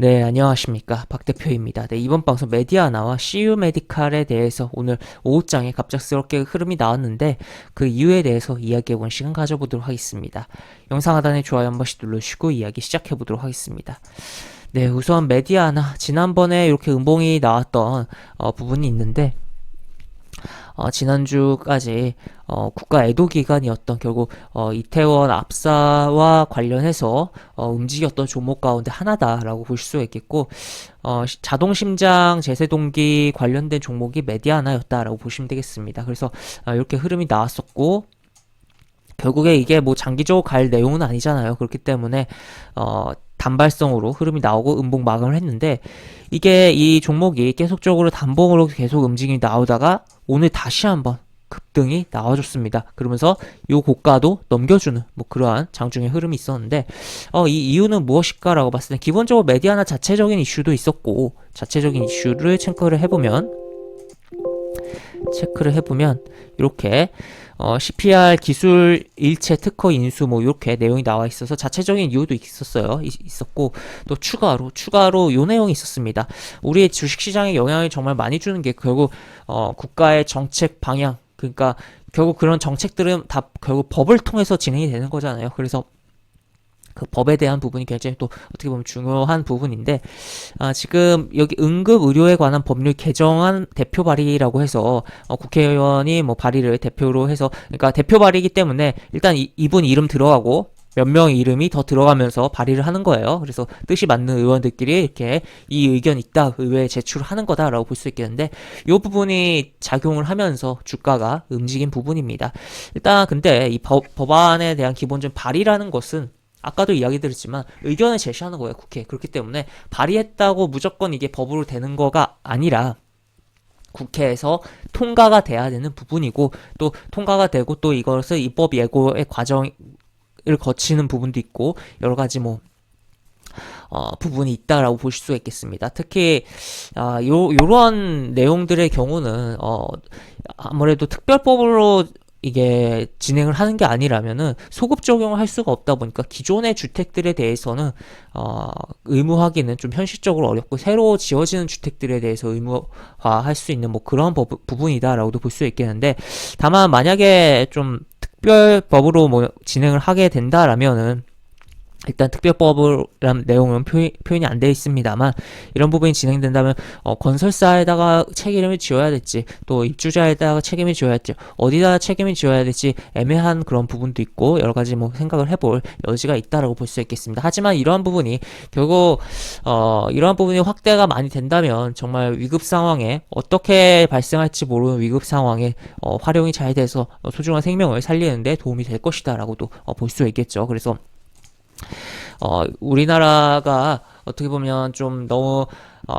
네, 안녕하십니까. 박 대표입니다. 네, 이번 방송 메디아나와 CU 메디칼에 대해서 오늘 오후장에 갑작스럽게 흐름이 나왔는데 그 이유에 대해서 이야기해보는 시간 가져보도록 하겠습니다. 영상 하단에 좋아요 한 번씩 눌러주시고 이야기 시작해보도록 하겠습니다. 네, 우선 메디아나 지난번에 이렇게 음봉이 나왔던 부분이 있는데 지난주까지 국가 애도 기간이었던 결국 이태원 압사와 관련해서 움직였던 종목 가운데 하나다라고 볼 수가 있겠고 자동심장 제세동기 관련된 종목이 메디아나였다라고 보시면 되겠습니다. 그래서 이렇게 흐름이 나왔었고 결국에 이게 뭐 장기적으로 갈 내용은 아니잖아요. 그렇기 때문에 단발성으로 흐름이 나오고 음봉 마감을 했는데 이게 이 종목이 계속적으로 단봉으로 계속 움직임이 나오다가 오늘 다시 한번 급등이 나와줬습니다. 그러면서 요 고가도 넘겨주는 뭐 그러한 장중의 흐름이 있었는데 이 이유는 무엇일까라고 봤을 때 기본적으로 메디아나 자체적인 이슈도 있었고 자체적인 이슈를 체크를 해보면 이렇게 CPR 기술 일체 특허 인수 뭐 이렇게 내용이 나와 있어서 자체적인 이유도 있었고 또 추가로 요 내용이 있었습니다. 우리의 주식시장에 영향을 정말 많이 주는 게 결국 국가의 정책 방향 그러니까 결국 그런 정책들은 다 결국 법을 통해서 진행이 되는 거잖아요. 그래서 그 법에 대한 부분이 굉장히 또 어떻게 보면 중요한 부분인데 지금 여기 응급의료에 관한 법률 개정안 대표 발의라고 해서 국회의원이 뭐 발의를 대표로 해서 그러니까 대표 발의이기 때문에 일단 이분 이름 들어가고 몇 명의 이름이 더 들어가면서 발의를 하는 거예요. 그래서 뜻이 맞는 의원들끼리 이렇게 이 의견 있다 의회에 제출하는 거다라고 볼 수 있겠는데 이 부분이 작용을 하면서 주가가 움직인 부분입니다. 일단 근데 이 법안에 대한 기본적인 발의라는 것은 아까도 이야기 드렸지만 의견을 제시하는 거예요, 국회에. 그렇기 때문에 발의했다고 무조건 이게 법으로 되는 거가 아니라 국회에서 통과가 돼야 되는 부분이고 또 통과가 되고 또 이것을 입법 예고의 과정을 거치는 부분도 있고 여러 가지 뭐 부분이 있다라고 보실 수가 있겠습니다. 특히 요런 내용들의 경우는 아무래도 특별법으로 이게 진행을 하는 게 아니라면은 소급 적용을 할 수가 없다 보니까 기존의 주택들에 대해서는 의무화하기는 좀 현실적으로 어렵고 새로 지어지는 주택들에 대해서 의무화할 수 있는 뭐 그런 부분이다라고도 볼 수 있겠는데 다만 만약에 좀 특별법으로 뭐 진행을 하게 된다라면은 일단 특별법이라는 내용은 표현이 안 되어 있습니다만 이런 부분이 진행된다면 건설사에다가 책임을 지어야 될지 또 입주자에다가 책임을 지어야 될지 어디다 책임을 지어야 될지 애매한 그런 부분도 있고 여러 가지 뭐 생각을 해볼 여지가 있다라고 볼 수 있겠습니다. 하지만 이러한 부분이 결국 이러한 부분이 확대가 많이 된다면 정말 위급 상황에 어떻게 발생할지 모르는 위급 상황에 활용이 잘 돼서 소중한 생명을 살리는데 도움이 될 것이다라고도 볼 수 있겠죠. 그래서 우리나라가 어떻게 보면 좀 너무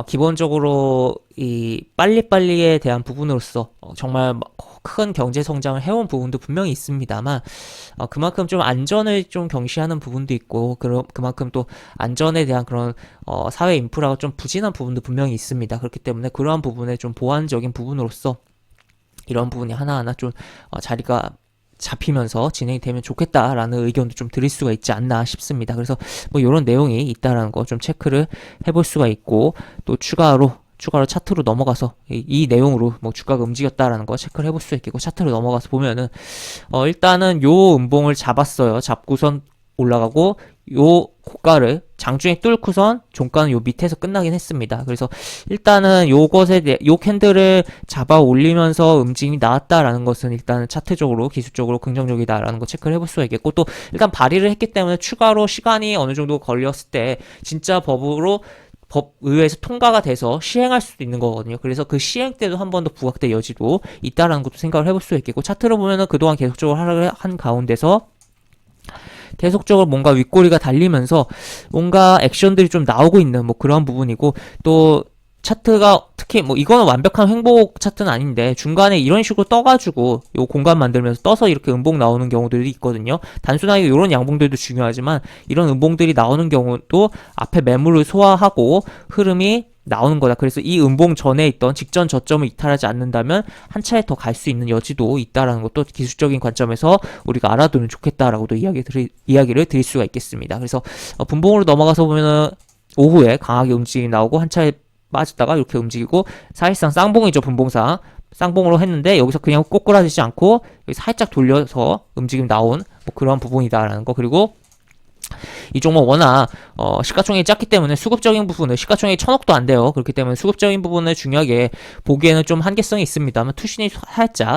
기본적으로 이 빨리빨리에 대한 부분으로서 정말 큰 경제 성장을 해온 부분도 분명히 있습니다만 그만큼 좀 안전을 좀 경시하는 부분도 있고 그만큼 또 안전에 대한 그런 사회 인프라가 좀 부진한 부분도 분명히 있습니다. 그렇기 때문에 그러한 부분에 좀 보완적인 부분으로서 이런 부분이 하나하나 좀 자리가 잡히면서 진행이 되면 좋겠다라는 의견도 좀 드릴 수가 있지 않나 싶습니다. 그래서 뭐 이런 내용이 있다라는 거 좀 체크를 해볼 수가 있고 또 추가로 차트로 넘어가서 이 내용으로 뭐 주가가 움직였다라는 거 체크를 해볼 수 있겠고 차트로 넘어가서 보면은 일단은 요 음봉을 잡았어요. 잡고선 올라가고 요 고가를 장중에 뚫고선 종가는 요 밑에서 끝나긴 했습니다. 그래서 일단은 요 캔들을 잡아 올리면서 움직임이 나왔다라는 것은 일단은 차트적으로 기술적으로 긍정적이다라는 거 체크를 해볼 수가 있겠고 또 일단 발의를 했기 때문에 추가로 시간이 어느 정도 걸렸을 때 진짜 법의회에서 통과가 돼서 시행할 수도 있는 거거든요. 그래서 그 시행 때도 한 번 더 부각될 여지도 있다라는 것도 생각을 해볼 수 있겠고 차트로 보면은 그동안 계속적으로 하락을 한 가운데서 계속적으로 뭔가 윗꼬리가 달리면서 뭔가 액션들이 좀 나오고 있는 뭐 그런 부분이고 또 차트가 특히 뭐 이거는 완벽한 횡복 차트는 아닌데 중간에 이런 식으로 떠가지고 요 공간 만들면서 떠서 이렇게 음봉 나오는 경우들이 있거든요. 단순하게 이런 양봉들도 중요하지만 이런 음봉들이 나오는 경우도 앞에 매물을 소화하고 흐름이 나오는 거다. 그래서 이 음봉 전에 있던 직전 저점을 이탈하지 않는다면 한 차례 더 갈 수 있는 여지도 있다라는 것도 기술적인 관점에서 우리가 알아두면 좋겠다라고도 이야기를 드릴 수가 있겠습니다. 그래서 분봉으로 넘어가서 보면은 오후에 강하게 움직임이 나오고 한 차례 빠졌다가 이렇게 움직이고 사실상 쌍봉이죠. 분봉상 쌍봉으로 했는데 여기서 그냥 꼬꾸라지지 않고 여기 살짝 돌려서 움직임 나온 뭐 그런 부분이다라는 거. 그리고 이 종목 워낙 시가총액이 작기 때문에 수급적인 부분을 시가총액이 1000억도 안 돼요. 그렇기 때문에 수급적인 부분을 중요하게 보기에는 좀 한계성이 있습니다만 투신이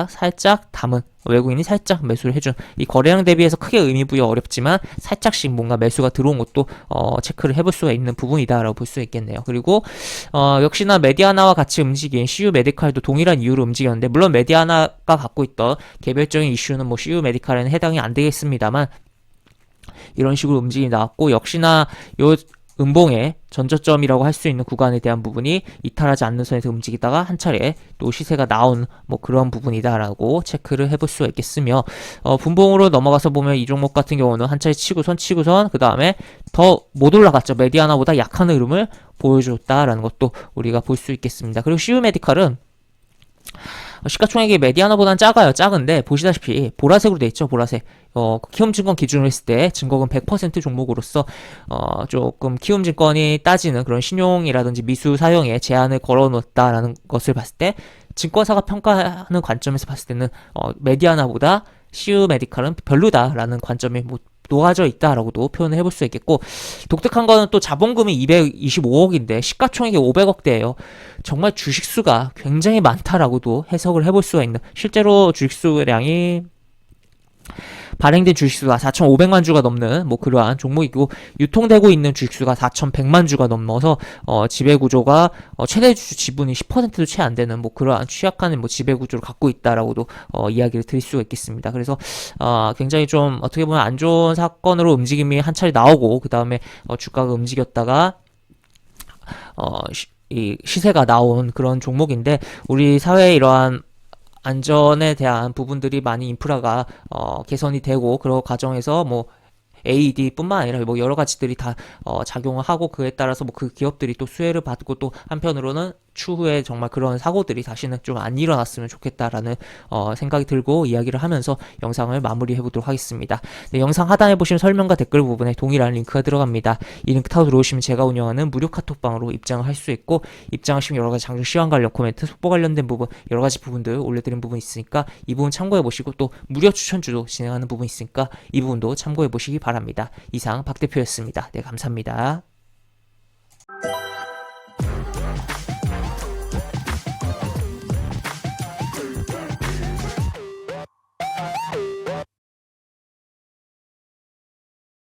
살짝 담은 외국인이 살짝 매수를 해준 이 거래량 대비해서 크게 의미 부여 어렵지만 살짝씩 뭔가 매수가 들어온 것도 체크를 해볼 수가 있는 부분이다라고 볼 수 있겠네요. 그리고 역시나 메디아나와 같이 움직인 CU 메디칼도 동일한 이유로 움직였는데 물론 메디아나가 갖고 있던 개별적인 이슈는 뭐 CU 메디칼에는 해당이 안 되겠습니다만 이런 식으로 움직임이 나왔고 역시나 요 음봉의 전저점이라고 할 수 있는 구간에 대한 부분이 이탈하지 않는 선에서 움직이다가 한 차례 또 시세가 나온 뭐 그런 부분이다라고 체크를 해볼 수가 있겠으며 분봉으로 넘어가서 보면 이 종목 같은 경우는 한 차례 치고선 그 다음에 더 못 올라갔죠. 메디아나보다 약한 흐름을 보여줬다라는 것도 우리가 볼 수 있겠습니다. 그리고 CU 메디칼은 시가총액이 메디아나보다는 작은데 보시다시피 보라색으로 돼 있죠. 보라색. 키움증권 기준으로 했을 때 증거금 100% 종목으로서 조금 키움증권이 따지는 그런 신용이라든지 미수 사용에 제한을 걸어놓았다라는 것을 봤을 때 증권사가 평가하는 관점에서 봤을 때는 메디아나보다 CU 메디칼은 별로다라는 관점이 뭐 녹아져 있다라고도 표현을 해볼 수 있겠고 독특한 거는 또 자본금이 225억인데 시가총액이 500억대예요. 정말 주식수가 굉장히 많다라고도 해석을 해볼 수가 있는 실제로 주식수량이 발행된 주식수가 4,500만 주가 넘는 뭐 그러한 종목이고 유통되고 있는 주식수가 4,100만 주가 넘어서 지배구조가 최대 주주 지분이 10%도 채 안 되는 뭐 그러한 취약한 뭐 지배구조를 갖고 있다라고도 이야기를 드릴 수가 있겠습니다. 그래서 굉장히 좀 어떻게 보면 안 좋은 사건으로 움직임이 한 차례 나오고 그 다음에 주가가 움직였다가 이 시세가 나온 그런 종목인데 우리 사회에 이러한 안전에 대한 부분들이 많이 인프라가 개선이 되고 그런 과정에서 뭐 AED뿐만 아니라 뭐 여러 가지들이 다 작용을 하고 그에 따라서 뭐 그 기업들이 또 수혜를 받고 또 한편으로는 추후에 정말 그런 사고들이 다시는 좀 안 일어났으면 좋겠다라는 생각이 들고 이야기를 하면서 영상을 마무리해 보도록 하겠습니다. 네, 영상 하단에 보시면 설명과 댓글 부분에 동일한 링크가 들어갑니다. 이 링크 타고 들어오시면 제가 운영하는 무료 카톡방으로 입장을 할 수 있고 입장하시면 여러 가지 장중 시황 관련 코멘트, 속보 관련된 부분 여러 가지 부분들 올려드린 부분 있으니까 이 부분 참고해 보시고 또 무료 추천주도 진행하는 부분 있으니까 이 부분도 참고해 보시기 바랍니다. 이상 박 대표였습니다. 네, 감사합니다.